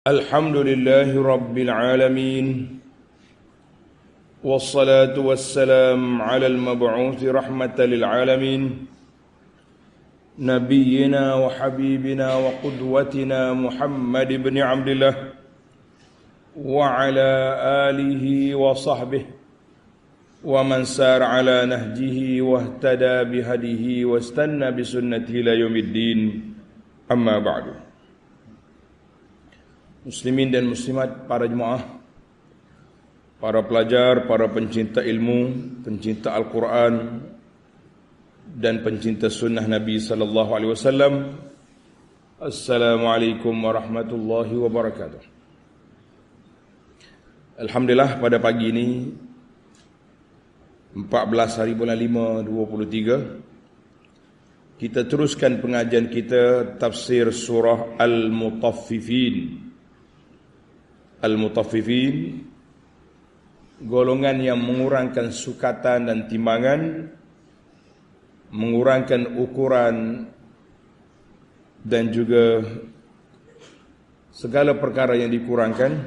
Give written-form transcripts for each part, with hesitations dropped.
Alhamdulillahi Rabbil Alamin. Wassalatu wassalam ala al-mab'uthi rahmatan lil alamin. Nabiyyina wa habibina wa qudwatina Muhammad ibn Abdillah wa ala alihi wa sahbihi wa man sar ala nahjihi wa ihtada bihadihi wa istanna bi sunnatihi ila yaumiddin. Amma ba'du. Muslimin dan muslimat, para jemaah, para pelajar, para pencinta ilmu, pencinta Al-Quran dan pencinta sunnah Nabi sallallahu alaihi wasallam. Assalamualaikum warahmatullahi wabarakatuh. Alhamdulillah, pada pagi ini 14 hari bulan 5 2023 kita teruskan pengajian kita tafsir surah Al-Mutaffifin. Al-Mutaffifin, golongan yang mengurangkan sukatan dan timbangan, mengurangkan ukuran dan juga segala perkara yang dikurangkan.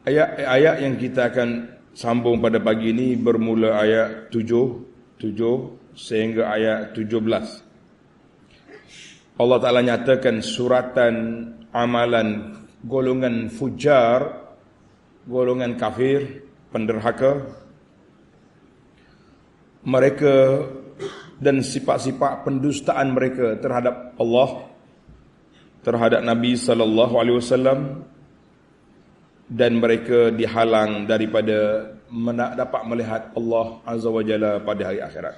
Ayat yang kita akan sambung pada pagi ini bermula ayat 7 sehingga ayat 17. Allah Ta'ala nyatakan suratan amalan golongan fujar, golongan kafir, penderhaka, mereka dan sifat-sifat pendustaan mereka terhadap Allah, terhadap Nabi sallallahu alaihi wasallam, dan mereka dihalang daripada dapat melihat Allah Azza wa Jalla pada hari akhirat.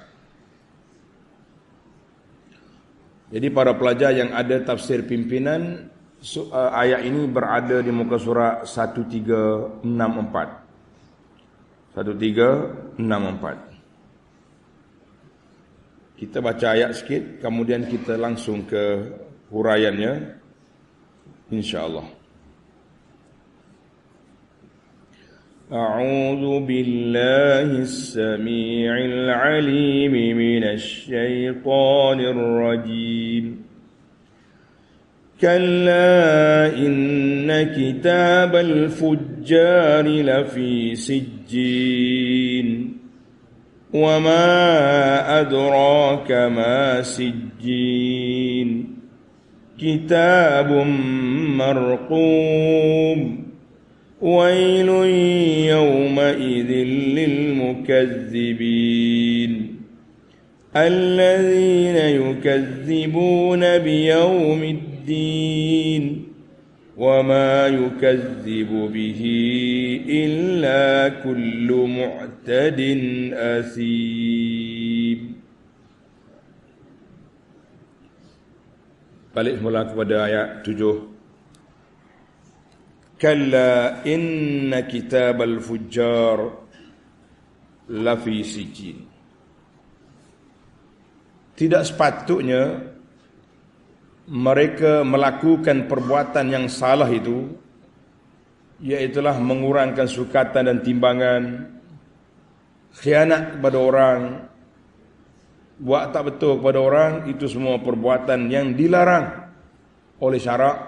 Jadi para pelajar yang ada tafsir pimpinan, ayat ini berada di muka surat 1364. 1364. Kita baca ayat sikit, kemudian kita langsung ke huraiannya, insya-Allah. A'udzu billahis samii'il 'aliim minasy syaithaanir rajiim. كلا إن كتاب الفجار لفي سجين وما أدراك ما سجين كتاب مرقوم ويل يومئذ للمكذبين الذين يكذبون بيوم الدين وما يكذب به إلا كل معتد أثيم. Balik semula kepada ayat 7. Kalla inna kitabal fujjar lafi sijin. Tidak sepatutnya mereka melakukan perbuatan yang salah itu, iaitulah mengurangkan sukatan dan timbangan, khianat kepada orang, buat tak betul kepada orang, itu semua perbuatan yang dilarang oleh syarak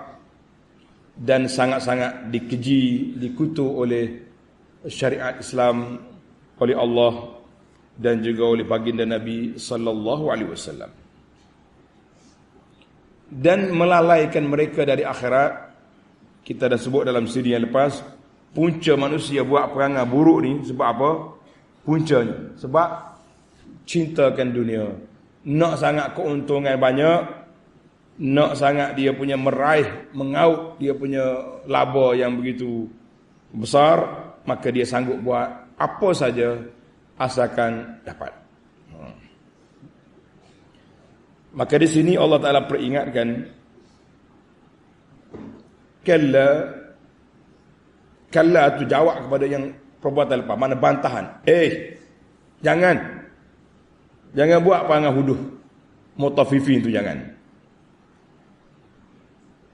dan sangat-sangat dikeji, dikutuk oleh syariat Islam, oleh Allah dan juga oleh baginda Nabi sallallahu alaihi wasallam. Dan melalaikan mereka dari akhirat. Kita dah sebut dalam siri yang lepas, punca manusia buat perangai buruk ni sebab apa? Puncanya sebab cintakan dunia, nak sangat keuntungan banyak, nak sangat dia punya meraih, mengaut dia punya laba yang begitu besar, maka dia sanggup buat apa saja asalkan dapat. Maka di sini Allah Ta'ala peringatkan, kalla itu jawab kepada yang perbuatan lepas, mana bantahan. Jangan buat perangai huduh, mutaffifin itu jangan.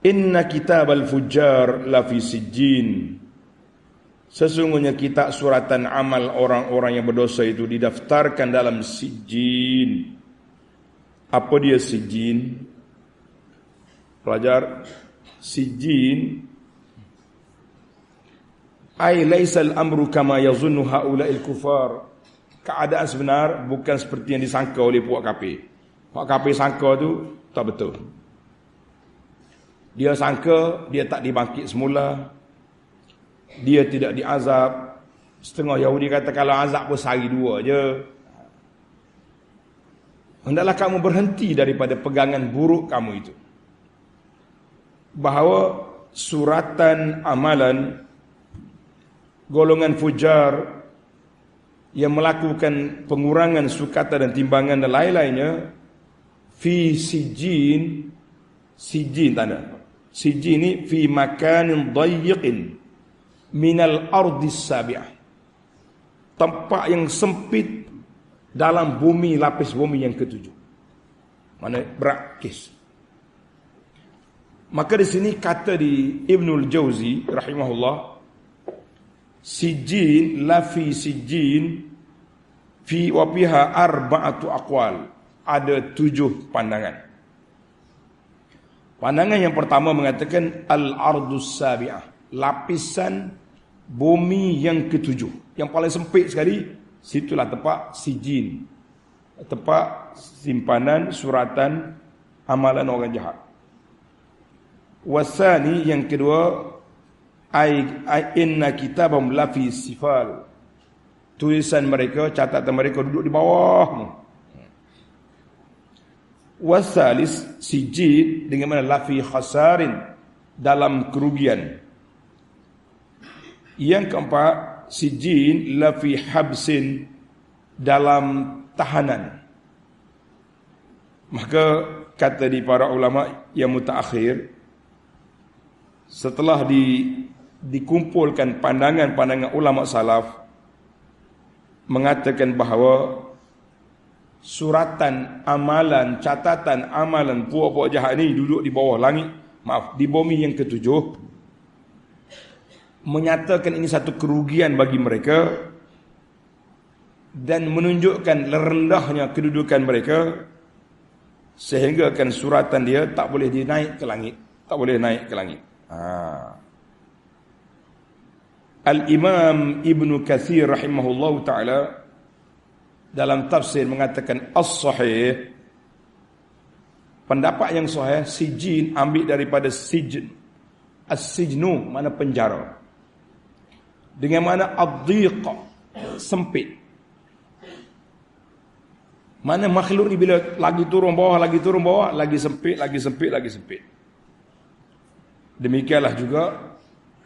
Inna kitabal fujjar lafi sijjin. Sesungguhnya kitab suratan amal orang-orang yang berdosa itu didaftarkan dalam sijjin. Apa dia sijin? Pelajar, sijin ay laisal amru kama yazunnu haula'il kufar. Keadaan sebenar bukan seperti yang disangka oleh puak kafir. Puak kafir sangka tu tak betul. Dia sangka dia tak dibangkit semula. Dia tidak diazab. Setengah Yahudi kata kalau azab pun sehari dua je. Hendaklah kamu berhenti daripada pegangan buruk kamu itu. Bahawa suratan amalan golongan fujar yang melakukan pengurangan sukata dan timbangan dan lain-lainnya fi sijin tanda sijin ni fi makanin dayyiqin minal ardis sabi'ah, tempat yang sempit dalam bumi, lapis bumi yang ketujuh, mana berakis. Maka di sini kata di Ibnul Jauzi rahimahullah, sijin la fi sijin fi wa fiha arba'atu aqwal, ada 7 pandangan. Pandangan yang pertama mengatakan al-ardus sabi'ah, lapisan bumi yang ketujuh, yang paling sempit sekali, situlah tempat sijin, tempat simpanan suratan amalan orang jahat. Wasani, yang kedua, inna kitabahum lafi sifal, tulisan mereka, catatan mereka duduk di bawah. Wasalis sijid, dengan mana lafi khasarin, dalam kerugian. Yang keempat, sijin lafi habsin, dalam tahanan. Maka kata di para ulama yang mutaakhir, setelah dikumpulkan pandangan-pandangan ulama salaf, mengatakan bahawa suratan amalan, catatan amalan puak-puak jahat ni duduk di bawah langit, di bumi yang ketujuh, menyatakan ini satu kerugian bagi mereka dan menunjukkan rendahnya kedudukan mereka, sehingga kan suratan dia tak boleh dinaik ke langit, tak boleh naik ke langit. Al-Imam Ibnu Katsir rahimahullah ta'ala dalam tafsir mengatakan as-sahih, pendapat yang sahih, sijin ambil daripada sijin. As-sijnu mana penjara, dengan mana ad-dhiq sempit. Mana makhluk ni bila lagi turun bawah, lagi sempit, lagi sempit, lagi sempit. Demikianlah juga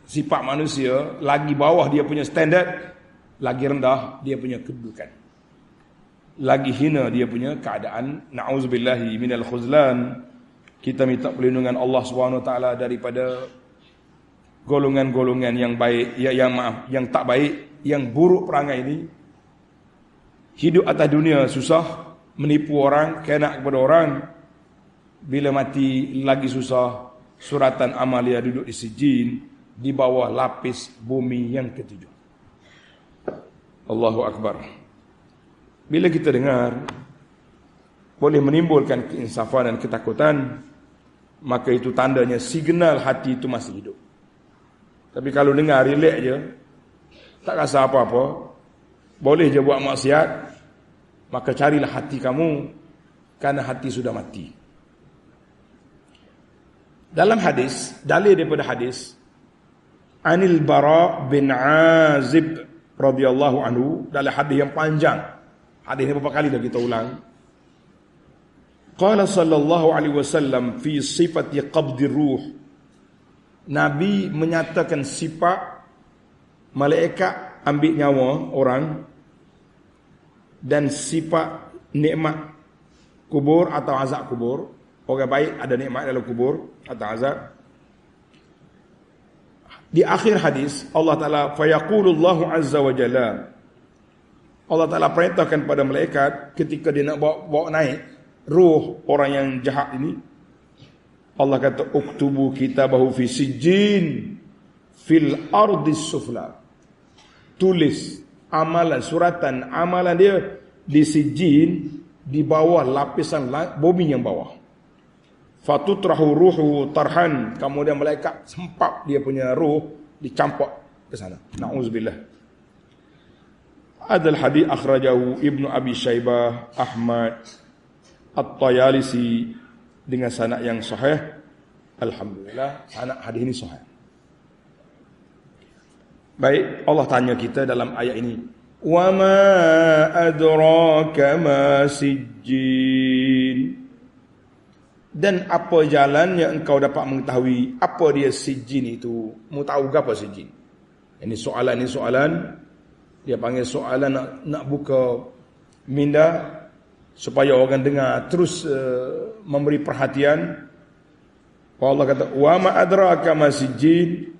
sifat manusia, lagi bawah dia punya standard, lagi rendah dia punya kedudukan, lagi hina dia punya keadaan. Na'udzubillahi minal khuzlan. Kita minta perlindungan Allah Subhanahu Wa Taala daripada golongan-golongan yang baik, yang tak baik, yang buruk perangai ini. Hidup atas dunia susah, menipu orang, kena kepada orang. Bila mati lagi susah. Suratan amalia duduk di sijin, di bawah lapis bumi yang ketujuh. Allahu Akbar. Bila kita dengar, boleh menimbulkan keinsafan dan ketakutan, maka itu tandanya signal hati itu masih hidup. Tapi kalau dengar relax je, tak rasa apa-apa, boleh je buat maksiat, maka carilah hati kamu, karena hati sudah mati. Dalam hadis, dalil daripada hadis, Anil Bara bin Azib radhiyallahu anhu, dalam hadis yang panjang. Hadis ini beberapa kali dah kita ulang. Qala sallallahu alaihi wasallam fi sifati qabdir ruh. Nabi menyatakan sifat malaikat ambil nyawa orang, dan sifat nikmat kubur atau azab kubur. Orang baik ada nikmat dalam kubur atau azab. Di akhir hadis Allah Ta'ala, fayaqulullahu azza wa jalla, Allah Ta'ala perintahkan pada malaikat ketika dia nak bawa naik ruh orang yang jahat ini. Allah kata, uktubu kitabahu fi sijjin fil ardis sufla. Tulis amalan, suratan amalan dia di sijjin, di bawah lapisan bumi yang bawah. Fatutrahu ruhu tarhan, kemudian malaikat sempap dia punya ruh dicampur ke sana. Nauzubillah. Adal hadis akhrajahu Ibnu Abi Syaibah, Ahmad, At-Tayalisi dengan sanad yang sahih. Alhamdulillah, sanad hadis ini sahih. Baik, Allah tanya kita dalam ayat ini, "Wa ma adraka ma sijjin?" Dan apa jalan yang engkau dapat mengetahui apa dia sijjin itu? Mu tahu ke apa sijjin? Ini soalan dia panggil soalan nak buka minda supaya orang dengar terus memberi perhatian. Allah kata, "Wa ma adraka ma sijjin?"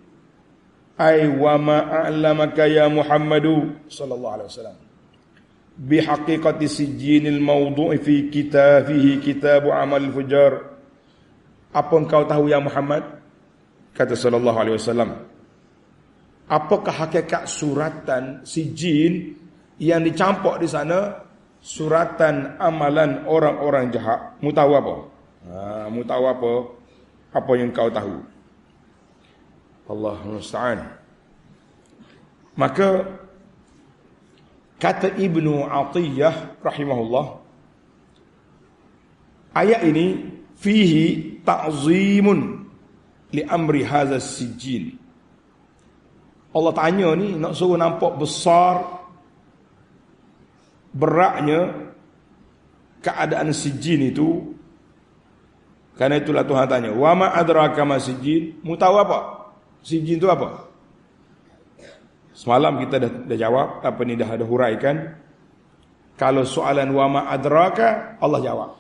Ai wa ma a'lamaka ya Muhammadu sallallahu alaihi wasallam bi haqiqati sijjinil mawdu'i fi kitabihi kitabu amal fujar. Apa engkau tahu ya Muhammad? Kata sallallahu alaihi wasallam, apakah hakikat suratan sijjin yang dicampur di sana, suratan amalan orang-orang jahat? Mu tahu apa? Mu tahu apa? Apa yang kau tahu? Allah musta'an. Maka kata Ibnu Atiyah rahimahullah, ayat ini fihi ta'zimun li amri hadha sijjin. Allah tanya ni nak suruh nampak besar beratnya keadaan sijjin itu. Karena itulah Tuhan tanya, "Wa ma adraka ma sijjin?" Mu tahu apa? Sijjin itu apa? Semalam kita dah jawab, apa ni dah ada huraikan. Kalau soalan wa ma adraka, Allah jawab.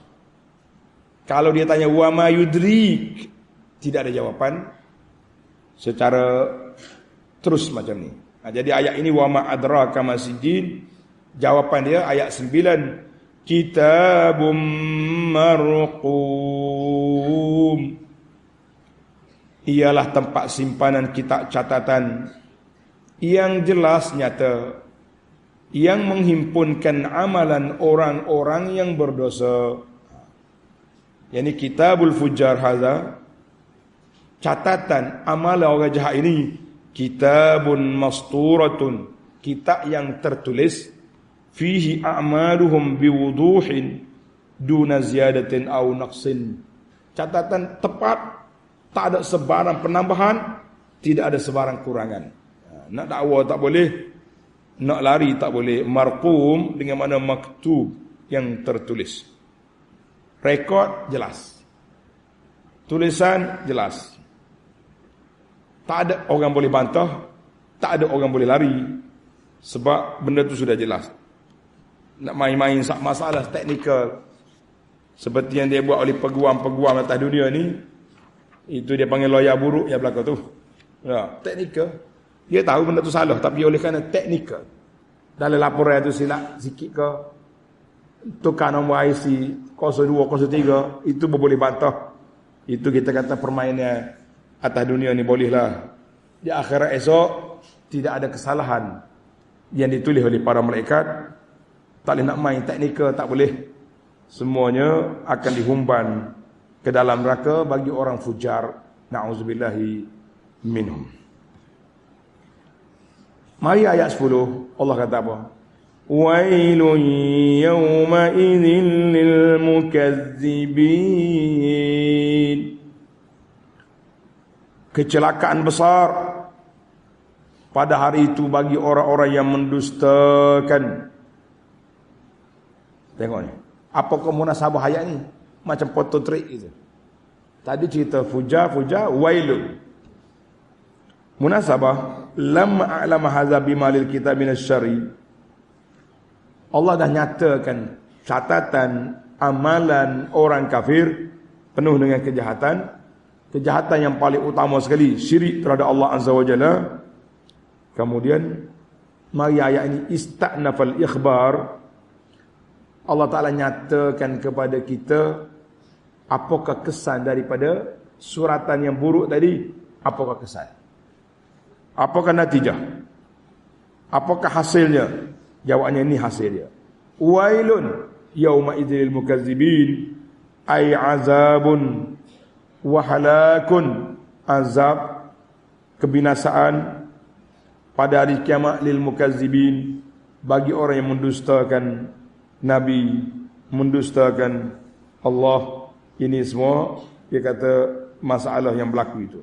Kalau dia tanya wa ma yudrik, tidak ada jawaban secara terus macam ni. Jadi ayat ini wa ma adraka ma sijjin, jawapan dia ayat 9, kitabum marqum, ialah tempat simpanan kitab catatan yang jelas nyata, yang menghimpunkan amalan orang-orang yang berdosa. Yani kitabul fujar hadza, catatan amalan orang jahat ini, kitabun masturatun, kitab yang tertulis, fihi a'maluhum biwuduhin duna ziyadatin aw naqsin, catatan tepat, tak ada sebarang penambahan, tidak ada sebarang kurangan. Nak dakwa tak boleh, nak lari tak boleh. Marqum dengan mana maktub, yang tertulis. Rekod jelas, tulisan jelas. Tak ada orang boleh bantah, tak ada orang boleh lari, sebab benda tu sudah jelas. Nak main-main masalah teknikal seperti yang dia buat oleh peguam-peguam atas dunia ni, itu dia panggil lawyer buruk yang belakang tu. Teknikal. Dia tahu benda tu salah, tapi oleh kerana teknikal, dalam laporan itu silap sikit ke, tukar nombor IC 02, 03, itu boleh bantah. Itu kita kata permainan atas dunia ni bolehlah. Di akhirat esok tidak ada kesalahan yang ditulis oleh para malaikat. Tak boleh nak main teknikal, tak boleh. Semuanya akan dihumban ke dalam neraka bagi orang fujar. Na'udzubillahi minhum. Mari ayat 10, Allah kata apa? Wailun yawma idzin lil mukazzibin. Kecelakaan besar pada hari itu bagi orang-orang yang mendustakan. Tengok ni. Apakah munasabah ayat ni? Macam foto trik gitu. Tadi cerita fujar, wailun. Munasabah, lamma a'lama hadza bimalil kitab minasyari. Allah dah nyatakan catatan amalan orang kafir penuh dengan kejahatan. Kejahatan yang paling utama sekali, syirik terhadap Allah Azza wa Jalla. Kemudian mari ayat ini ista'nafal ikhbar. Allah Ta'ala nyatakan kepada kita apakah kesan daripada suratan yang buruk tadi. Apakah kesan? Apakah natijah? Apakah hasilnya? Jawabnya ini hasilnya. Wailun yauma idzil mukazzibin, ay azabun wa halakun, azab, kebinasaan pada hari kiamat lil mukazzibin, bagi orang yang mendustakan Nabi, mendustakan Allah. Ini semua dia kata masalah yang berlaku itu.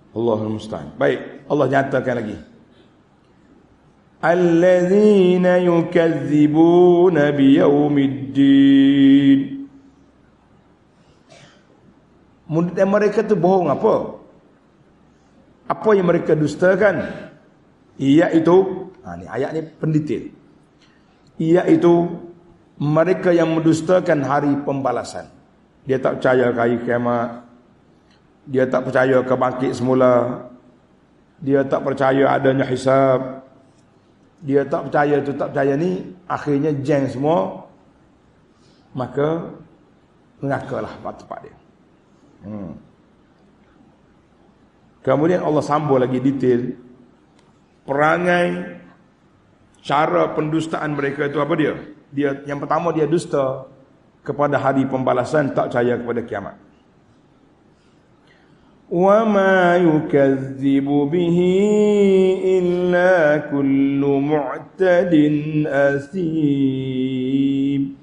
Allahul musta'an. Baik, Allah nyatakan lagi. Allazina yukazzibuna biyaumiddin. Dan mereka tu bohong apa? Apa yang mereka dustakan? Iaitu, ni ayat ni pendetail. Iaitu mereka yang mendustakan hari pembalasan. Dia tak percaya hari kiamat. Dia tak percaya ke bangkit semula. Dia tak percaya adanya hisab. Dia tak percaya tu tak percaya ni, akhirnya jeng semua. Maka ngakalah tempat dia. Kemudian Allah sambung lagi detail perangai, cara pendustaan mereka itu apa dia? Dia yang pertama dia dusta kepada hari pembalasan, tak percaya kepada kiamat. Wa ma yukazzibu bihi illa kullu mu'tadin asim.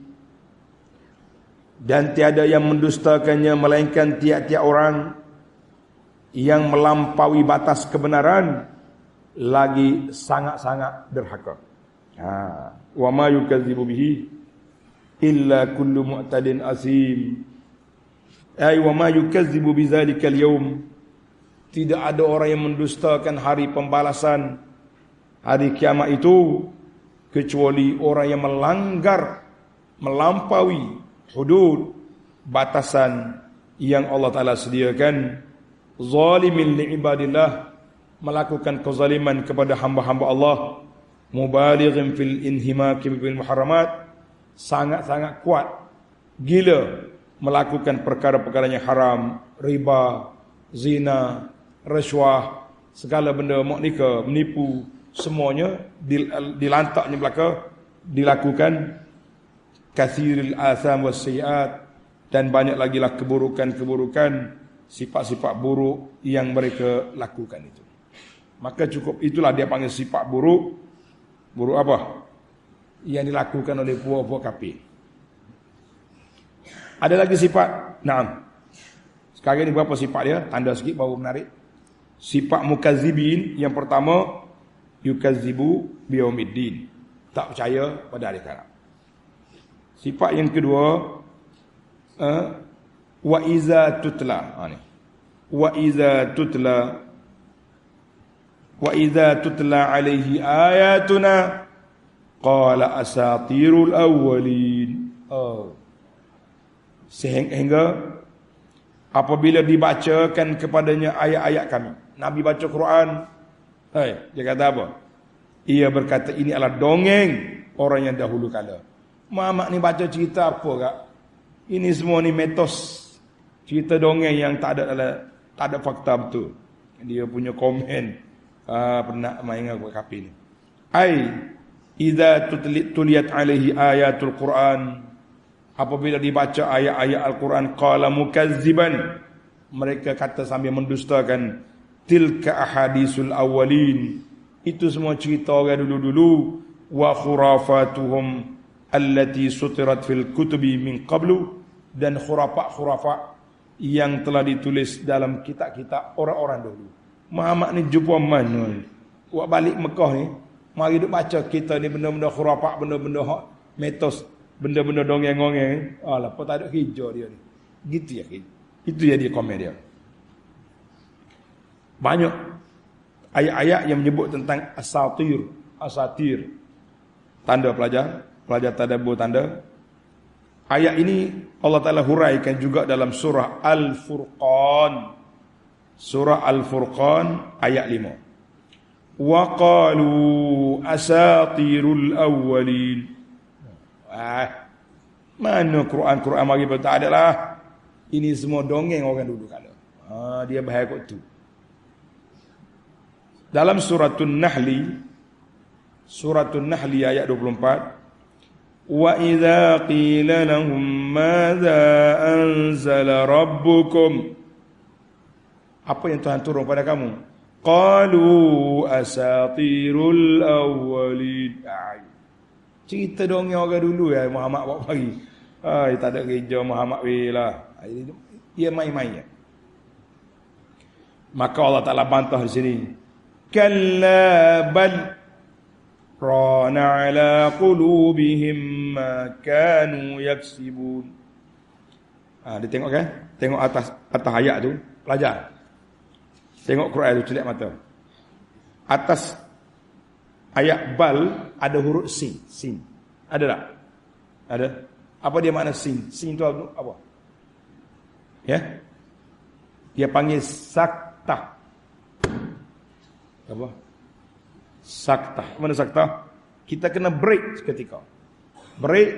Dan tiada yang mendustakannya melainkan tiap-tiap orang yang melampaui batas kebenaran, lagi sangat-sangat derhaka. Wa ma yukadzibu bihi illa kullu mu'tadin asim. Ay wa ma yukadzibu bizzalikal yaum. Tidak ada orang yang mendustakan hari pembalasan, hari kiamat itu, kecuali orang yang melanggar, melampaui hudud, batasan yang Allah Ta'ala sediakan. Zalimin li'ibadillah, melakukan kezaliman kepada hamba-hamba Allah. Mubalighin fil inhimaki bil muharramat, sangat-sangat kuat, gila melakukan perkara-perkara yang haram, riba, zina, rasuah, segala benda nikah, menipu, semuanya dilantaknya belaka dilakukan. Kathiril atham was sayiat, dan banyak lagi lah keburukan-keburukan, sifat-sifat buruk yang mereka lakukan itu. Maka cukup itulah dia panggil sifat buruk. Buruk apa? Yang dilakukan oleh puak-puak kafir. Ada lagi sifat. Naam. Sekarang ini berapa sifat dia? Tanda sikit baru menarik. Sifat mukazzibin yang pertama, yukazzibu biyaumiddin, tak percaya pada hari kiamat. Sifat yang kedua, wa iza tutla. Wa iza tutla alaihi ayatuna qala asatirul awwalin. Sehingga apabila dibacakan kepadanya ayat-ayat kami, Nabi baca Quran, dia kata apa? Ia berkata ini adalah dongeng orang yang dahulu kala. Muhammad ni baca cerita apa kak? Ini semua ni mitos, cerita dongeng yang tak ada fakta betul. Dia punya komen pernah main dengan kafir ni. Idza tuliyat alaihi ayatul Quran, apabila dibaca ayat-ayat Al-Quran, qala mukazziban, mereka kata sambil mendustakan, tilka ahadisul awwalin, itu semua cerita orang dulu-dulu, wa khurafatuhum allati sutirat fil kutubi min qablu, dan khurafat-khurafat yang telah ditulis dalam kitab-kitab orang-orang dulu. Muhammad ni jumpa mana? Buat balik Mekah ni, mari duk baca kita ni benda-benda khurafat, benda-benda mitos, benda-benda dongeng-dongeng. Alah, apa tak ada hijau dia ni. Gitu ya. Itu ya dia komen dia. Banyak ayat-ayat yang menyebut tentang asatir. Tanda pelajar tadabbur tanda. Ayat ini Allah Ta'ala huraikan juga dalam surah Al-Furqan. Surah Al-Furqan ayat 5. Wa qalu asatirul awwalin. Mana Quran mari tak ada lah. Ini semua dongeng orang dulu kala. Dia bahaya kot tu. Dalam suratul Nahli Suratul Nahl ayat 24. Wa idza qila lahum madza anzala rabbukum. Apa yang Tuhan turun pada kamu? Qalu asatirul awwalin. Cerita dongeng orang dulu ya Muhammad bawa pagi. Tak ada gereja Muhammad lah. Ia main-main ya. Maka Allah Ta'ala bantah di sini. Kalla bal rana ala qulubihim ma kanu yaksibun. Dia tengok kan? Tengok atas ayat tu, pelajar. Tengok Quran tu, celik mata. Atas ayat bal ada huruf sin. Sin. Ada tak? Ada. Apa dia makna sin? Sin tu apa? Ya? Dia panggil saktah. Apa? Saktah. Mana saktah? Kita kena break seketika. Break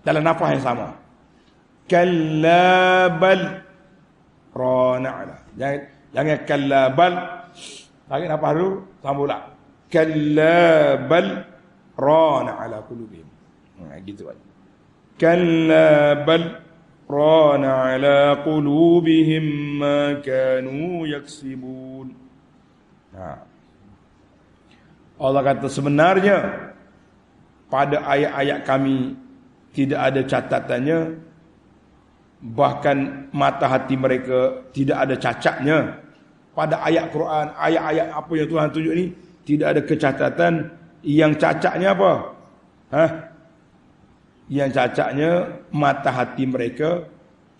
dalam nafas yang sama. Kalla bal rana. Jangan kalla bal. Tarik nafas dulu, sambung pula. Kalla bal rana ala qulubihim. Gitu aja. Kalla bal rana ala qulubihim ma kanu yaksibun. Allah kata sebenarnya pada ayat-ayat kami tidak ada catatannya, bahkan mata hati mereka tidak ada cacatnya. Pada ayat Quran, ayat-ayat apa yang Tuhan tunjuk ni tidak ada kecacatan. Yang cacatnya apa? Yang cacatnya mata hati mereka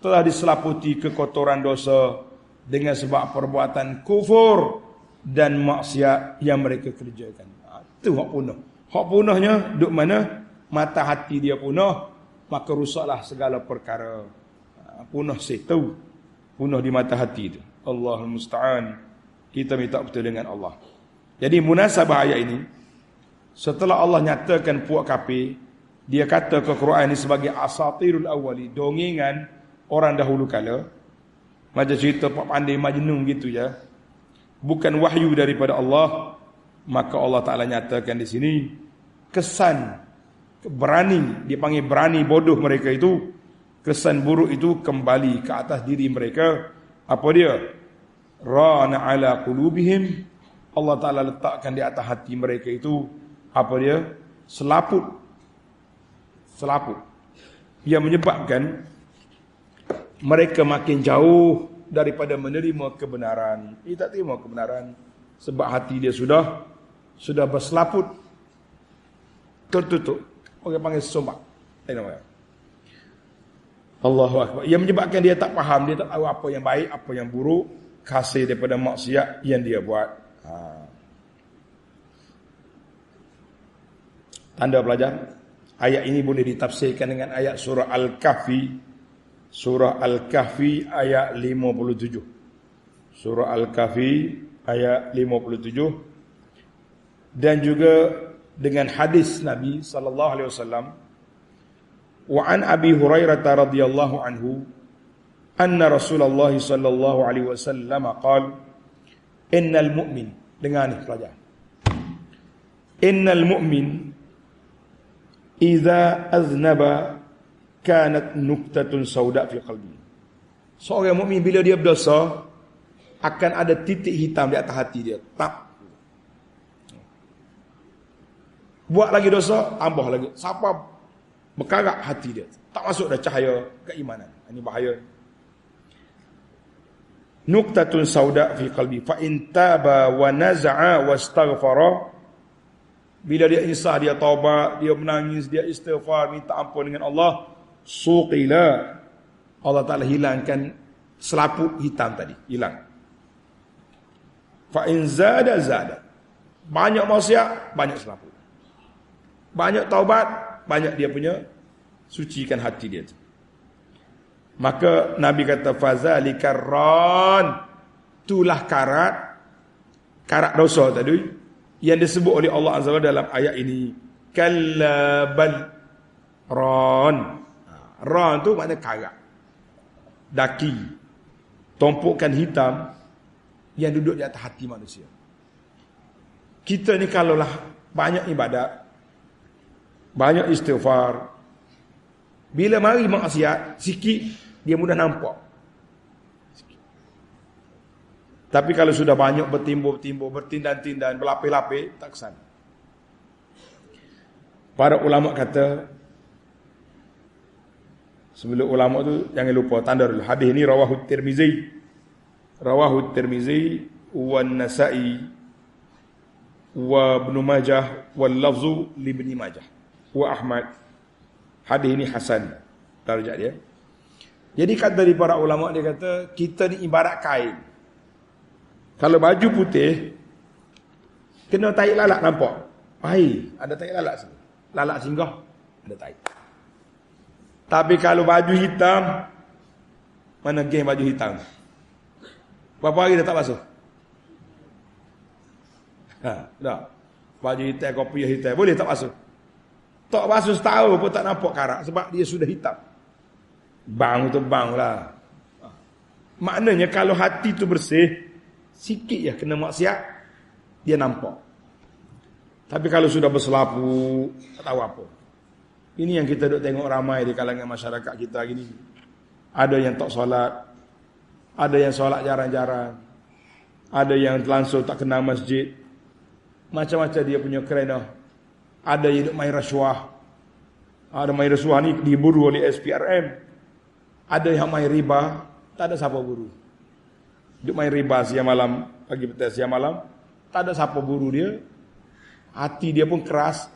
telah diselaputi kekotoran dosa dengan sebab perbuatan kufur dan maksiat yang mereka kerjakan. Itu hak punah. Hak punahnya duk mana? Mata hati dia punah, maka rusaklah segala perkara. Punah situ. Punah di mata hati itu. Allahul musta'an. Kita minta betul dengan Allah. Jadi munasabah ayat ini, setelah Allah nyatakan puak kafir, dia kata ke Quran ini sebagai asatirul awwali, dongengan orang dahulu kala. Macam cerita Pak Pandai Majnun gitu ya. Bukan wahyu daripada Allah. Maka Allah Ta'ala nyatakan di sini kesan berani, dia panggil berani bodoh mereka itu, kesan buruk itu kembali ke atas diri mereka. Apa dia? Rana ala qulubihim. Allah Ta'ala letakkan di atas hati mereka itu apa dia? Selaput. Selaput. Yang menyebabkan mereka makin jauh daripada menerima kebenaran. Dia tak terima kebenaran sebab hati dia sudah berselaput, tertutup. Orang panggil sombak. Allahu Akbar. Yang menyebabkan dia tak faham, dia tak tahu apa yang baik, apa yang buruk, hasil daripada maksiat yang dia buat. Tanda pelajar, ayat ini boleh ditafsirkan dengan ayat surah Al-Kahfi. Surah Al-Kahfi ayat 57. Surah Al-Kahfi ayat 57. Dan juga dengan hadis Nabi sallallahu alaihi wasallam, wa an Abi Hurairah radhiyallahu anhu anna Rasulullah sallallahu alaihi wasallam qala innal mu'min, dengar ni pelajar, innal mu'min idza aznaba kanat nuktatun sauda fi qalbi. Seorang mukmin bila dia berdosa akan ada titik hitam di atas hati dia. Tak. Buat lagi dosa, tambah lagi. Siapa berkarat hati dia, tak masuk dah cahaya keimanan. Ini bahaya. Nuktatun sauda fi qalbi fa in taba wa naza'a wastaghfara. Bila dia insah, dia taubat, dia menangis, dia istighfar, minta ampun dengan Allah, suqila, Allah Ta'ala hilangkan selaput hitam tadi, hilang. Fa in zada zada. Banyak maksiat, banyak selaput. Banyak taubat, banyak dia punya sucikan hati dia. Maka Nabi kata fazalika ran, itulah karat dosa tadi yang disebut oleh Allah Azza wa Jalla dalam ayat ini. Kalla bal ran. Ran tu makna karat. Daki. Tumpukan hitam yang duduk di atas hati manusia. Kita ni kalaulah banyak ibadat, banyak istighfar. Bila mari maksiat, sikit dia mudah nampak. Tapi kalau sudah banyak bertimbul-timbul, bertindan-tindan, berlapis-lapis, tak kesana. Para ulama kata, sebelum ulama tu jangan lupa tanda dulu. Hadis ini rawahu Tirmizi wa Nasa'i wa Ibn Majah wal lafzu li Ibn Majah wa Ahmad. Hadis ini hasan darjat dia. Jadi kata dari para ulama, dia kata kita ni ibarat kain. Kalau baju putih kena tarik lalat nampak. Ada tarik lalat sini. Lalat singgah ada tarik. Tapi kalau baju hitam, mana geng baju hitam? Berapa hari dah tak basuh? Dah. Baju hitam, kopi hitam, boleh tak basuh? Tak basuh setahun pun tak nampak karat sebab dia sudah hitam. Bang tu bang lah. Maknanya kalau hati tu bersih, sikit ya kena maksiat, dia nampak. Tapi kalau sudah berselapu, tak tahu apa. Ini yang kita duk tengok ramai di kalangan masyarakat kita gini. Ada yang tak solat, ada yang solat jarang-jarang, ada yang langsung tak kenal masjid. Macam-macam dia punya kerana. Ada yang duk main rasuah. Ada main rasuah ni diburu oleh SPRM. Ada yang main riba, tak ada siapa buru. Duk main riba siang malam, pagi petang siang malam, tak ada siapa buru dia. Hati dia pun keras.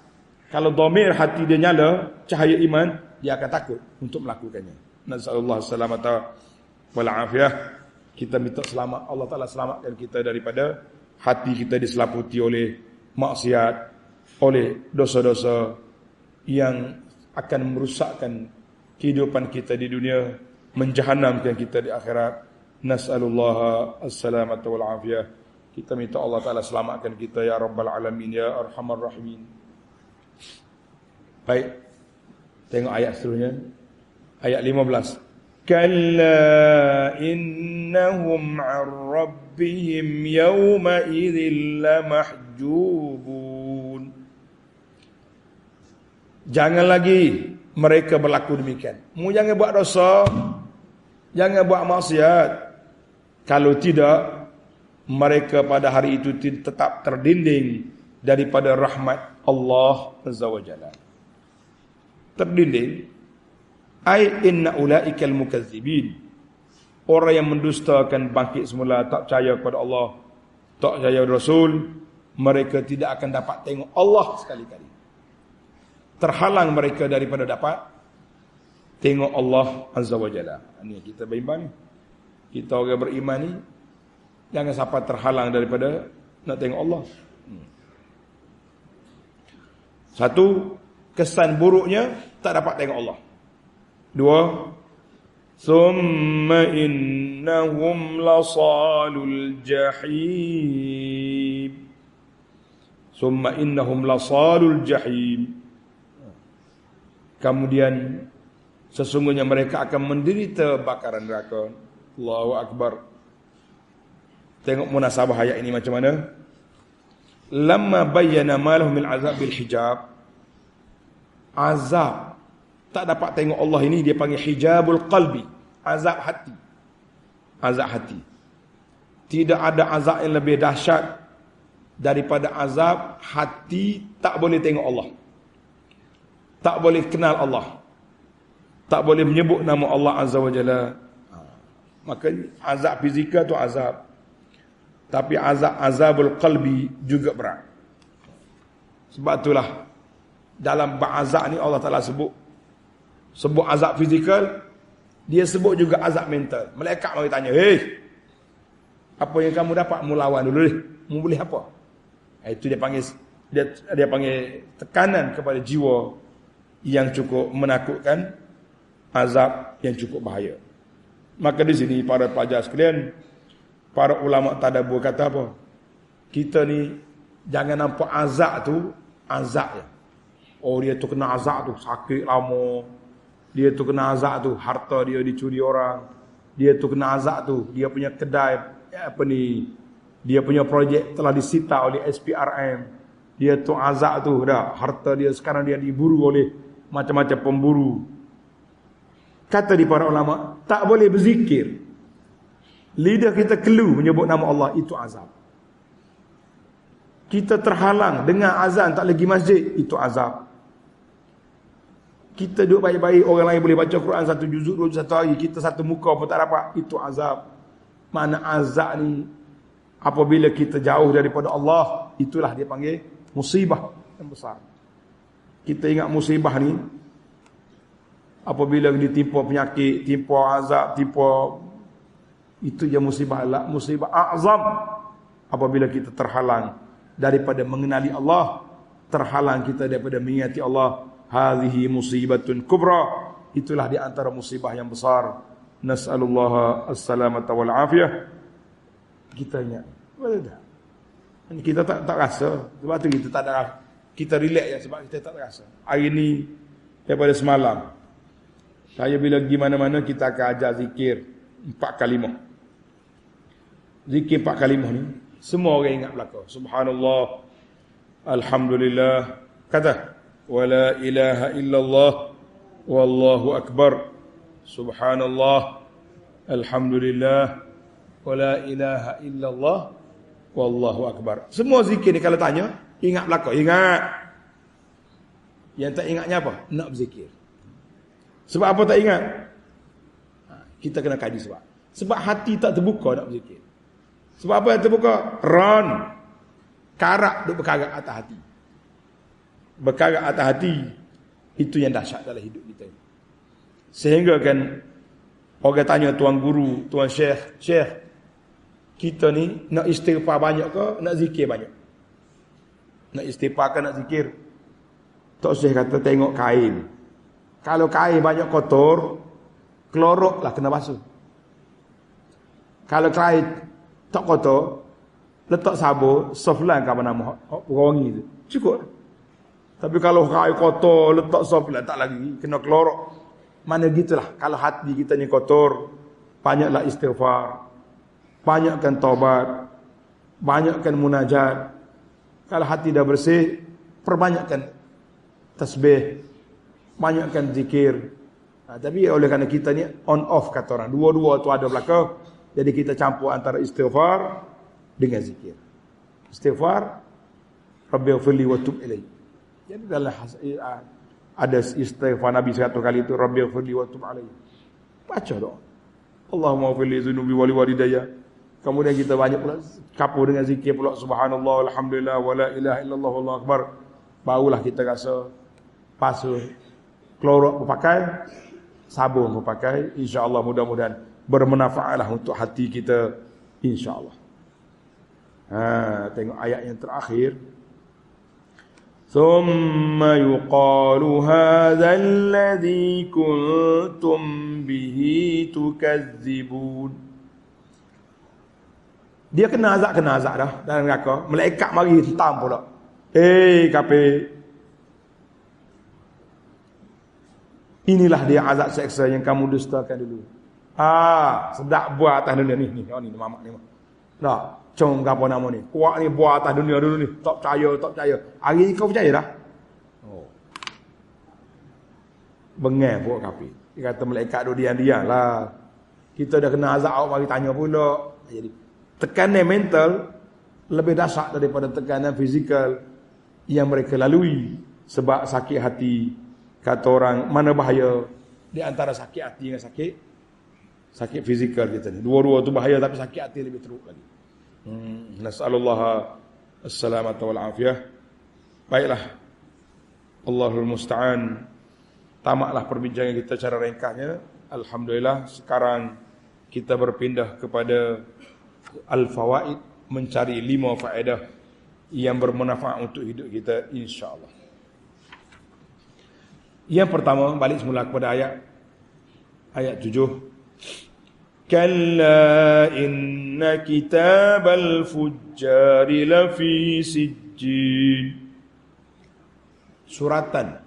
Kalau dhamir hati dia nyala, cahaya iman, dia akan takut untuk melakukannya. Nasallallahu salamata wal afiyah. Kita minta selamat, Allah Taala selamatkan kita daripada hati kita diselaputi oleh maksiat, oleh dosa-dosa yang akan merusakkan kehidupan kita di dunia, menjahannamkan kita di akhirat. Nasallallahu as-salamata wal afiyah. Kita minta Allah Ta'ala selamatkan kita ya Rabbal Alamin, ya Arhamar Rahimin. Baik, tengok ayat seterusnya. Ayat 15. Kalla innahum an rabbihim yawma idzin lamahjubun. Jangan lagi mereka berlaku demikian. Mu jangan buat dosa, jangan buat maksiat. Kalau tidak, mereka pada hari itu tetap terdinding daripada rahmat Allah Azza wa Jalla. Terdinding. Ai inna ulaikal mukazzibin. Orang yang mendusta akan bangkit semula, tak percaya kepada Allah, tak percaya Rasul, mereka tidak akan dapat tengok Allah sekali-kali. Terhalang mereka daripada dapat tengok Allah Azza wa Jalla. Ini kita beriman. Kita orang beriman ni jangan sampai terhalang daripada nak tengok Allah. Satu, kesan buruknya tak dapat tengok Allah. Dua, summa innahum lasalul jahim. Summa innahum lasalul jahim. Kemudian sesungguhnya mereka akan menderita bakaran neraka. Allahu Akbar. Tengok munasabah ayat ini macam mana. Lamma bayyana ma lahum min azab bil hijab. Azab tak dapat tengok Allah ini dia panggil hijabul qalbi, azab hati. Azab hati. Tidak ada azab yang lebih dahsyat daripada azab hati tak boleh tengok Allah. Tak boleh kenal Allah. Tak boleh menyebut nama Allah Azza wa Jalla. Maka azab fizikal tu azab. Tapi azabul qalbi juga berat. Sebab itulah dalam azab ni Allah Taala sebut azab fizikal, dia sebut juga azab mental. Malaikat mari tanya, "Hei, apa yang kamu dapat? Mu lawan dulu deh. Mu boleh apa?" Itu dia panggil tekanan kepada jiwa yang cukup menakutkan, azab yang cukup bahaya. Maka di sini para pelajar sekalian, para ulama tadabbur kata apa? Kita ni jangan nampak azab tu azab je. Oh, dia tu kena azab tu sakit lama. Dia tu kena azab tu harta dia dicuri orang. Dia tu kena azab tu dia punya kedai dia punya projek telah disita oleh SPRM. Dia tu azab tu dah. Harta dia sekarang dia diburu oleh macam-macam pemburu. Kata di para ulama, tak boleh berzikir. Lidah kita kelu menyebut nama Allah, itu azab. Kita terhalang dengan azan tak lagi masjid, itu azab. Kita duduk baik-baik, orang lain boleh baca Quran satu juzuk, dua juzuk satu hari, kita satu muka pun tak dapat, itu azab. Mana azab ni, apabila kita jauh daripada Allah, itulah dia panggil musibah yang besar. Kita ingat musibah ni, apabila ditimpa penyakit, timpa azab, timpa, itu je musibah lah, musibah azam. Apabila kita terhalang daripada mengenali Allah, terhalang kita daripada mengingati Allah, hadhihi musibatun kubra. Itulah di antara musibah yang besar. Nas'alullah as-salamata wal afiyah. Kita ingat, betul tak? Kita tak rasa. Sebab tu kita tak ada, kita relax ya, sebab kita tak rasa. Hari ni daripada semalam, saya bila pergi mana-mana kita akan ajar zikir 4 kalimah. Zikir 4 kalimah ni semua orang ingat belaka. Subhanallah, alhamdulillah, kata wala ilaha illallah wallahu akbar. Subhanallah, alhamdulillah, wala ilaha illallah wallahu akbar. Semua zikir ni kalau tanya, ingat belaka? Ingat. Yang tak ingatnya apa? Nak berzikir. Sebab apa tak ingat? Kita kena kaji sebab. Sebab hati tak terbuka nak berzikir. Sebab apa yang terbuka? Ran. Karak duk berkarak atas hati. Berkarak atas hati, itu yang dahsyat dalam hidup kita. Sehingga kan orang tanya tuan guru, tuan syekh, kita ni nak istighfar banyak ke nak zikir banyak? Nak istighfar ke nak zikir? Tok Syekh kata tengok kain. Kalau kain banyak kotor, klorok lah kena basuh. Kalau kain tak kotor, letak sabun, soflan ke apa nama wangi tu, cukup. Tapi kalau kain kotor, letak soflan tak lagi, kena klorok. Mana gitulah. Kalau hati kita ni kotor, banyaklah istighfar, banyakkan taubat, banyakkan munajat. Kalau hati dah bersih, perbanyakkan tasbih, banyakkan zikir. Tapi oleh kerana kita ni on off kata orang, dua-dua tu ada belaka, jadi kita campur antara istighfar dengan zikir. Istighfar, Rabbighfirli wa tub ilaih. Jadi dalam ada istighfar Nabi 100 kali itu, Rabbighfirli wa tub ilaih. Baca doa. Allahumma ighfirli dzunubi wa liwalidayya. Kemudian kita banyak pula campur dengan zikir pula, subhanallah, alhamdulillah, wala ilaha illallah, wallahu akbar. Barulah kita rasa basuh, klorok berpakai, sabun berpakai, insya-Allah mudah-mudahan bermanfaatlah untuk hati kita, insya-Allah. Tengok ayat yang terakhir. Thumma yuqalu hadha alladhi kuntum bihi tukazzibun. Dia kena azab dah dalam neraka. Malaikat mari hentam pula. Kafir. Inilah dia azab seksa yang kamu dustakan dulu. Sedap buat atas dunia ni mamak ni. Dah, cong apa nama ni? Kuat ni buat atas dunia dulu ni. Tak percaya. Hari ni kau percaya dah? Bengai pun kafir. Dia kata malaikat duk diam-diam lah. Kita dah kena azab, awak mari tanya pula. Jadi tekanan mental lebih dahsyat daripada tekanan fizikal yang mereka lalui. Sebab sakit hati, kata orang, mana bahaya di antara sakit hati dengan sakit fizikal kita ni. Dua-dua tu bahaya, tapi sakit hati lebih teruk lagi. Nas'alullah as-salamata wal afiyah. Baiklah, Allahul musta'an. Tamatlah perbincangan kita secara ringkasnya. Alhamdulillah, sekarang kita berpindah kepada al-fawaid, mencari 5 faedah yang bermanfaat untuk hidup kita, insya-Allah. Yang pertama, balik semula kepada ayat 7. Kalla inna kitabal fujjari lafi sijjin. Suratan.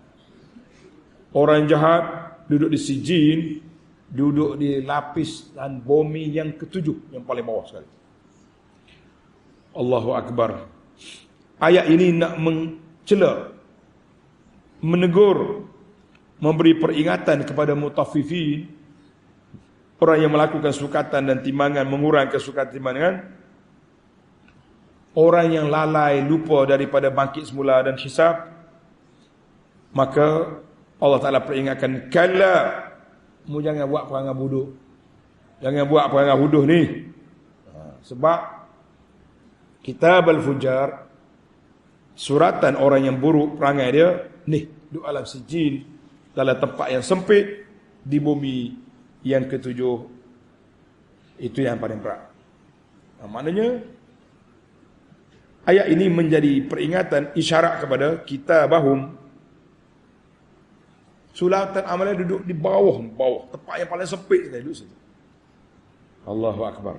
Orang jahat duduk di sijjin, duduk di lapis dan bumi yang ke-7, yang paling bawah sekali. Allahu Akbar. ayat ini nak mencela, menegur, memberi peringatan kepada mutaffifin, orang yang melakukan sukatan dan timbangan, mengurangkan sukatan timbangan, orang yang lalai, lupa daripada bangkit semula dan hisab. Maka Allah Ta'ala peringatkan, kala, mu jangan buat perangai bodoh, jangan buat perangai bodoh ni. Sebab Kitab Al-Fujar, suratan orang yang buruk perangai dia, ni duduk alam sijil, dalam tempat yang sempit, di bumi yang ketujuh. Itu yang paling berat. Maknanya ayat ini menjadi peringatan, isyarat kepada kita bahum sulatan amalan duduk di bawah, tempat yang paling sempit sekali, duduk situ. Allahu Akbar.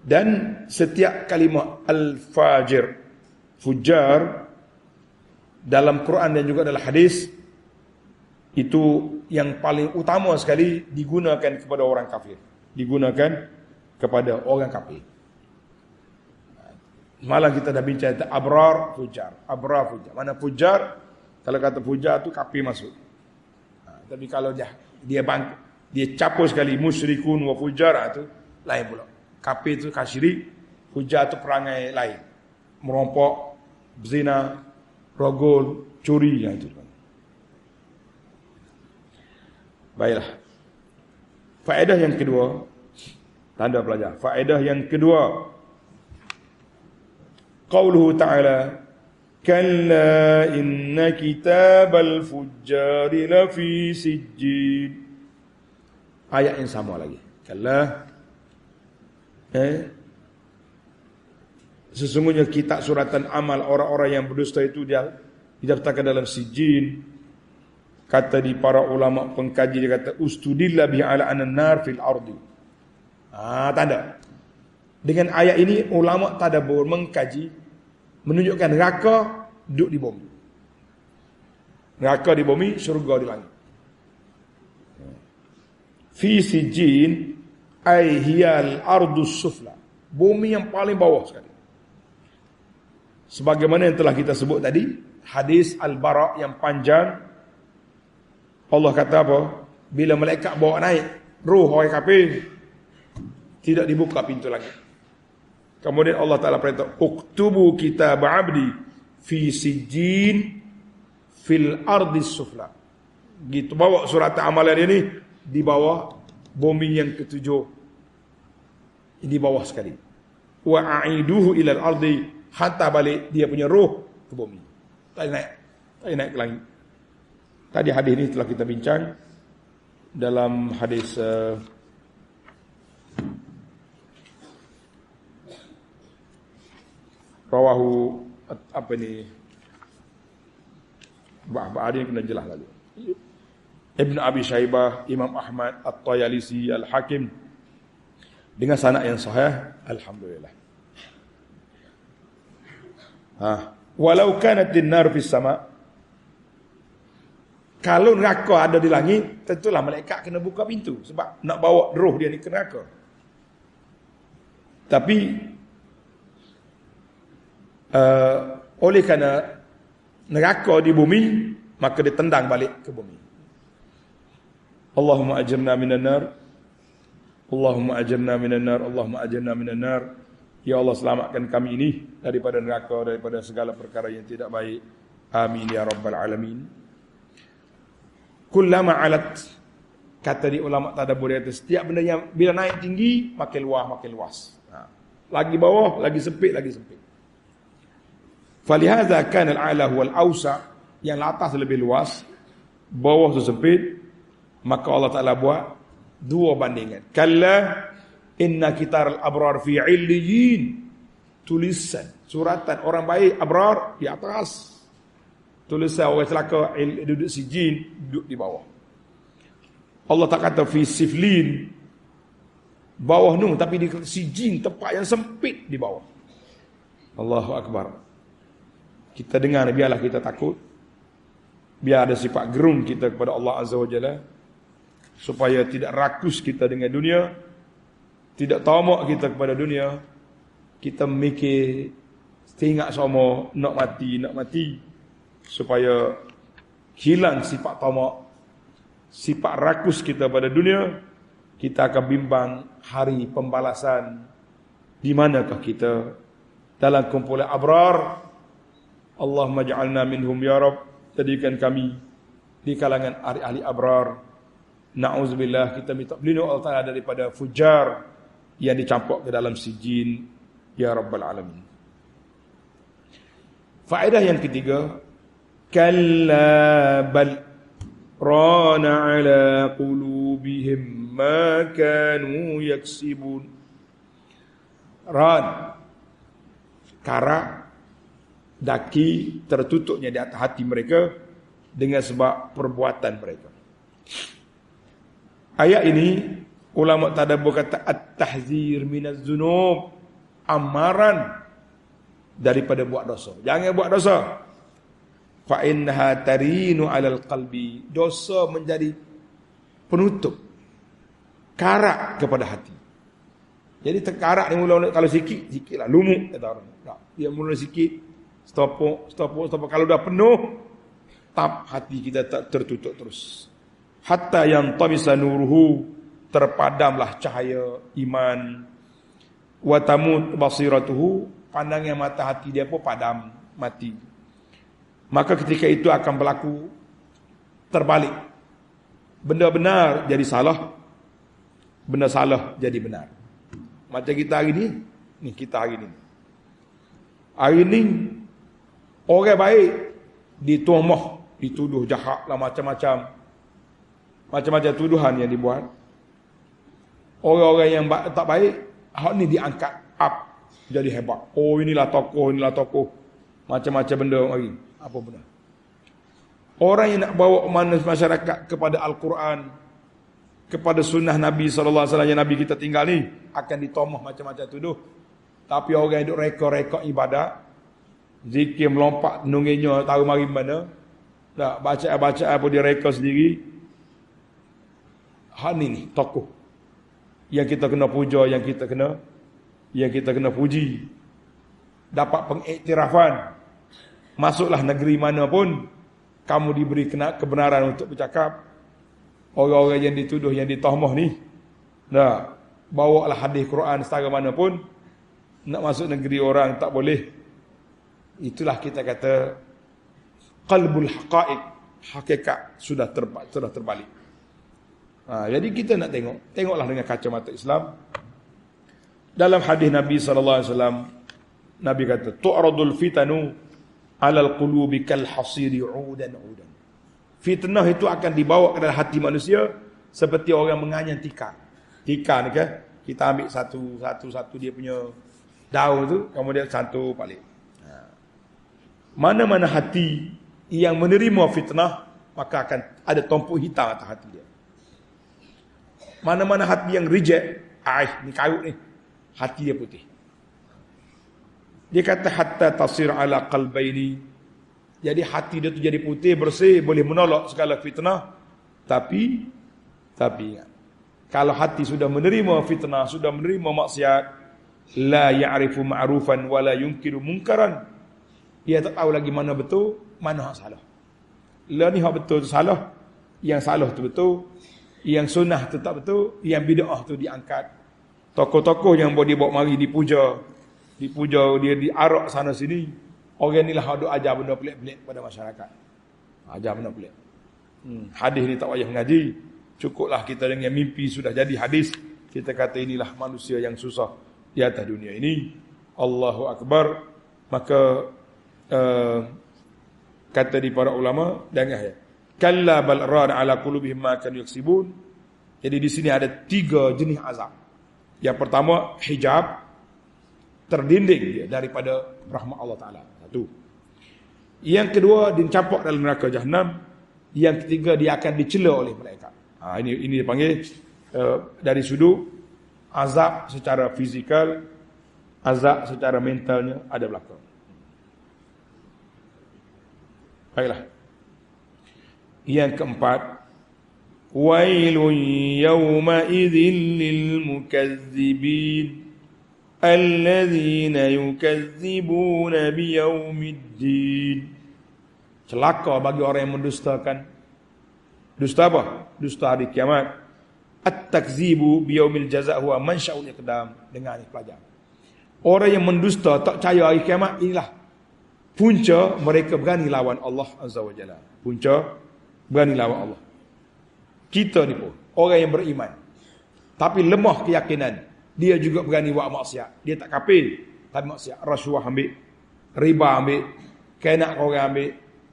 Dan setiap kalimah al-fajir, fujar, dalam Quran dan juga dalam hadis, itu yang paling utama sekali digunakan kepada orang kafir, digunakan kepada orang kafir. Malah kita dah bincang tentang abrar, fujar. Abrar, fujar. Mana fujar? Kalau kata fujar tu kafir masuk. Tapi kalau dia capur sekali musyrikun wa fujar, tu lain pula. Kafir tu syirik, fujar tu perangai lain. Merompok, berzina, rogol, curi, yang itu. Baiklah. Faedah yang kedua, tanda pelajar. Faedah yang kedua, qauluhu ta'ala, kalla inna kitabal fujjari lafi sijjin. Ayat yang sama lagi. Kalla, sesungguhnya kitab suratan amal orang-orang yang berdusta itu dia didaftarkan dalam sijjin. Kata di para ulama pengkaji, dia kata ustudillah bihi ala an-nar fil ardi. Tanda. Dengan ayat ini ulama tadabbur mengkaji, menunjukkan neraka duduk di bumi. Neraka di bumi, syurga di langit. Fi sijjin ay hiyal ardus sufla. Bumi yang paling bawah sekali. Sebagaimana yang telah kita sebut tadi, hadis Al-Bara yang panjang, Allah kata apa? Bila malaikat bawa naik roh orang kafir, tidak dibuka pintu langit. Kemudian Allah Ta'ala perintah, uktubu kitab abdi fi sijjin fil ardis sufla. Gitu, bawa surat amalan ini di bawah bumi yang ketujuh, di bawah sekali. Wa a'iduhu ilal ardi, hantar balik dia punya roh ke bumi. Tak naik ke langit. Tadi hadis ini telah kita bincang dalam hadis rawahu apa ni? Hadis ini kena jelas lalu. Ibn Abi Syaibah, Imam Ahmad, At-Tayalisi, Al-Hakim dengan sanad yang sahih, alhamdulillah. Walau kanat an-nar fis sama', kalau neraka ada di langit, tentulah malaikat kena buka pintu sebab nak bawa roh dia ni ke neraka. Tapi oleh kerana neraka di bumi, maka dia tendang balik ke bumi. Allahumma ajirna minan nar, Allahumma ajirna minan nar, Allahumma ajirna minan nar. Ya Allah, selamatkan kami ini daripada neraka, daripada segala perkara yang tidak baik. Amin ya rabbal alamin. Kullama alat, kata di ulama tadabbur, setiap benda yang bila naik tinggi makin luas. Lagi bawah lagi sempit. Falihadza kana al-a'la huwal awsa, yang atas lebih luas, bawah tu sempit. Maka Allah Ta'ala buat dua bandingan. Kalla inna kitar al-abrar fi 'illiyin, tulisan suratan orang baik abrar di atas, tulisan orang celaka duduk sijin, duduk di bawah. Allah tak kata fi siflin, bawah nu, tapi di sijin, tempat yang sempit di bawah. Allahu Akbar. Kita dengar, biarlah kita takut, biar ada sifat gerun kita kepada Allah Azza wa Jalla, supaya tidak rakus kita dengan dunia, tidak tamak kita kepada dunia. Kita memikir Tengok semua nak mati supaya hilang sifat tamak, sifat rakus kita pada dunia. Kita akan bimbang hari pembalasan. Di manakah kita dalam kumpulan abrar? Allahumma ja'alna minhum ya Rabb. Jadikan kami di kalangan ahli abrar. Na'udzubillah, kita minta pelindung Allah Ta'ala daripada fujar yang dicampur ke dalam sijin, ya Rabbal Alamin. Faedah yang ketiga, kalla bal rana ala qulubihim ma kanu yaksibun. Ran, karak, daki, tertutupnya di atas hati mereka dengan sebab perbuatan mereka. Ayat ini ulama tadabbur kata at-tahzir minaz zunub, amaran daripada buat dosa. Jangan buat dosa. Fa innaha tarinu 'alal qalbi. Dosa menjadi penutup, karak kepada hati. Jadi terkarak ni mula kalau sikitlah lumuk kata orang. Tak, dia mula sikit, stopok. Kalau dah penuh, tap hati kita tak tertutup terus. Hatta yang tamisa nuruhu, terpadamlah cahaya iman. Wa tamut basiratuhu, pandangnya mata hati dia pun padam, mati. Maka ketika itu akan berlaku terbalik. Benda benar jadi salah, benda salah jadi benar. Macam kita hari ni, kita hari ni. Hari ni orang baik dituduh, dituduh jahat lah, macam-macam tuduhan yang dibuat. Orang-orang yang tak baik, hak ni diangkat up jadi hebat. Oh inilah tokoh. Macam-macam benda hari. Apa benda? Orang yang nak bawa masyarakat kepada Al-Quran, kepada sunnah Nabi SAW yang Nabi kita tinggal ni, akan ditomah macam-macam tuduh. Tapi orang yang duk reka-reka ibadat, zikir melompat nunginya tahu mari mana, tak baca apa dia reka sendiri. Hak ni tokoh yang kita kena puja, yang kita kena puji. Dapat pengiktirafan. Masuklah negeri mana pun, kamu diberi kebenaran untuk bercakap. Orang-orang yang dituduh, yang ditahmah ni, nah, bawalah hadis Quran setara mana pun, nak masuk negeri orang tak boleh. Itulah kita kata qalbul haqaiq, hakikat sudah terbalik. Jadi kita nak tengoklah dengan kacamata Islam. Dalam hadis Nabi SAW, Nabi kata, tu'radul fitanu 'alal qulubi kal hasiri 'udan. Fitnah itu akan dibawa ke dalam hati manusia seperti orang menganyam tikar. Tikar ni kan, kita ambil satu dia punya daun tu, kemudian satu balik. Mana-mana hati yang menerima fitnah, maka akan ada tumpuk hitam atas hati dia. Mana-mana hati yang reject, ni karut ni, hati dia putih. Dia kata hatta tasir ala qalbaini. Jadi hati dia tu jadi putih, bersih, boleh menolak segala fitnah. Tapi kalau hati sudah menerima fitnah, sudah menerima maksiat, la ya'rifu ma'rufan wa la yunkiru munkaran. Dia tak tahu lagi mana betul, mana hak salah. La ni hak betul tu salah, yang salah tu betul, yang sunnah tu tak betul, yang bid'ah tu diangkat. Tokoh-tokoh yang boleh dibawa mari dipuja, dia diarak sana sini. Orang ni lah duk ajar benda pelik-pelik pada masyarakat. Ajar benda pelik. Hadis ni tak payah mengaji. Cukuplah kita dengan mimpi sudah jadi hadis. Kita kata inilah manusia yang susah di atas dunia ini. Allahu Akbar. Maka kata di para ulama dengan ayat, kalla bal rana ala qulubihim ma kanu yaksibun. Jadi di sini ada 3 jenis azab. Yang pertama, hijab, terdinding dia daripada rahmat Allah Ta'ala. Satu. Yang kedua, dicampur dalam neraka Jahannam. Yang ketiga, dia akan dicela oleh malaikat. Ini dipanggil dari sudut azab secara fizikal, azab secara mentalnya ada belakang. Baiklah. Yang keempat, wailun yawma idzin lil mukazzibin alladzina yukazzibuna biyaumiddin. Celaka bagi orang yang mendustakan. Dusta apa? Dusta hari kiamat. At-takzibu biyaumil jaza' huwa mansya'ul iqdam. Dengar ni pelajar. Orang yang mendusta tak percaya hari kiamat, inilah punca mereka berani lawan Allah Azza wa Jalla. Punca berani lawan Allah. Kita ni pun orang yang beriman tapi lemah keyakinan, dia juga berani buat maksiat. Dia tak kafir tapi maksiat. Rasuah ambil, riba ambil, kenak orang ambil,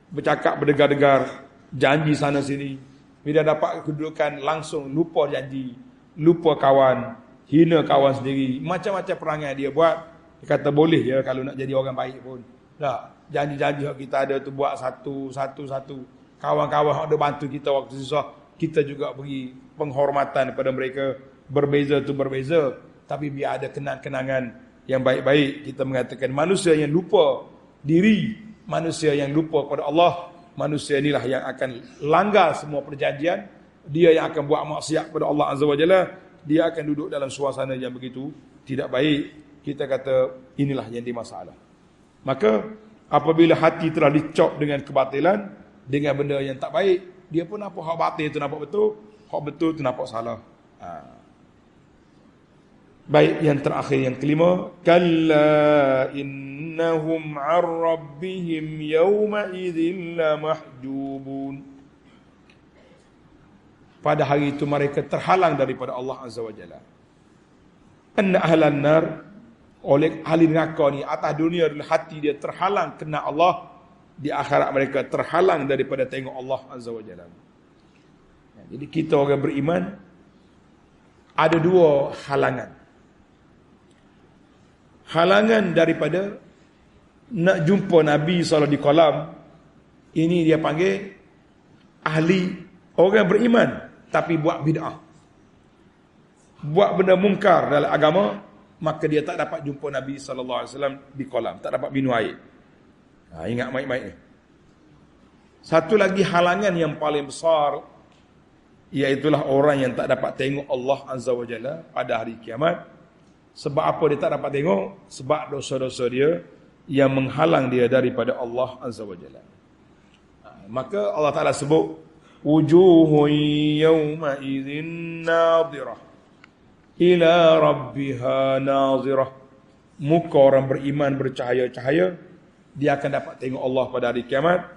bercakap berdegar-degar, janji sana sini. Bila dapat kedudukan langsung lupa janji, lupa kawan, hina kawan sendiri. Macam-macam perangai dia buat. Dia kata boleh je kalau nak jadi orang baik pun. Tak, janji-janji yang kita ada tu buat satu. Kawan-kawan yang ada bantu kita waktu susah, kita juga beri penghormatan kepada mereka. Berbeza tu berbeza, tapi biar ada kenang-kenangan yang baik-baik. Kita mengatakan manusia yang lupa diri, manusia yang lupa kepada Allah, manusia inilah yang akan langgar semua perjanjian. Dia yang akan buat maksiat kepada Allah Azza wa Jalla. Dia akan duduk dalam suasana yang begitu tidak baik. Kita kata inilah yang dimasalah. Maka apabila hati telah dicop dengan kebatilan, dengan benda yang tak baik, dia pun apa hak batil itu nampak betul, hak betul itu nampak salah. Baik, yang terakhir, yang kelima, kalla innahum 'an rabbihim yawma idzin lamahjubun. Pada hari itu mereka terhalang daripada Allah Azza wa Jalla. Anna ahlan nar, oleh ahli neraka ni atas dunia hati dia terhalang kena Allah, di akhirat mereka terhalang daripada tengok Allah Azza wa Jalla. Jadi kita orang beriman ada dua halangan. Halangan daripada nak jumpa Nabi SAW di kolam, ini dia panggil ahli orang beriman tapi buat bid'ah, buat benda mungkar dalam agama, maka dia tak dapat jumpa Nabi SAW di kolam, tak dapat minum air. Ingat baik-baik ni. Satu lagi halangan yang paling besar, iaitulah orang yang tak dapat tengok Allah Azza wa Jalla pada hari kiamat. Sebab apa dia tak dapat tengok? Sebab dosa-dosa dia yang menghalang dia daripada Allah Azza wa Jalla. Maka Allah Ta'ala sebut, wujuhun yawma idzin nadhirah ila rabbiha nazirah. Muka orang beriman bercahaya-cahaya, dia akan dapat tengok Allah pada hari kiamat.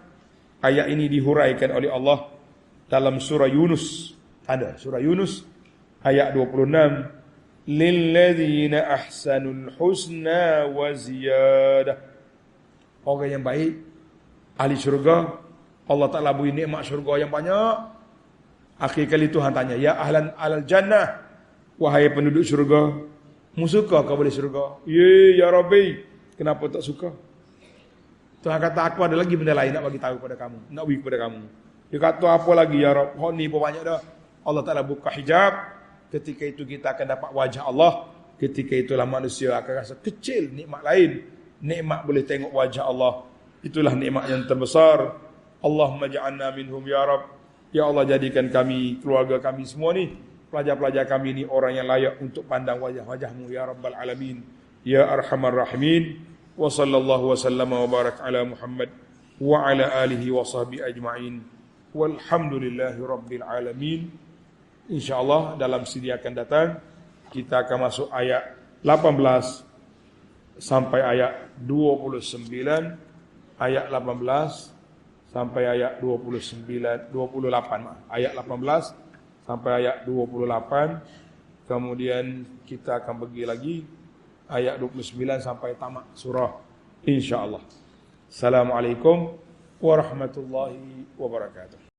Ayat ini dihuraikan oleh Allah dalam surah Yunus. Ada surah Yunus ayat 26. Lilladzina ahsanul husna wa ziyadah. Orang yang baik, ahli syurga, Allah Ta'ala beri nikmat syurga yang banyak. Akhir kali Tuhan tanya, ya ahlan alal jannah, wahai penduduk syurga, mu suka kau boleh syurga? Ya Rabbi, kenapa tak suka? Tuhan kata, aku ada lagi benda lain nak bagi tahu kepada kamu, nak bagi kepada kamu. Dia kata, apa lagi ya Rabb? Hak ni pun banyak dah. Allah Ta'ala buka hijab. Ketika itu kita akan dapat wajah Allah. Ketika itulah manusia akan rasa kecil nikmat lain. Nikmat boleh tengok wajah Allah. Itulah nikmat yang terbesar. Allahumma ja'alna minhum ya Rabb. Ya Allah, jadikan kami, keluarga kami semua ni, pelajar-pelajar kami ni orang yang layak untuk pandang wajah-wajahmu ya Rabbal Alamin, ya Arhamar Rahimin. Wa sallallahu wa sallama wa barak ala Muhammad wa ala alihi wa sahbihi ajma'in. Walhamdulillahi Rabbil Alamin. InsyaAllah dalam sidi akan datang kita akan masuk ayat 18 sampai ayat 29, ayat 18 sampai ayat 28, ayat 18 sampai ayat 28. Kemudian kita akan pergi lagi ayat 29 sampai tamat surah, insyaAllah. Assalamualaikum warahmatullahi wabarakatuh.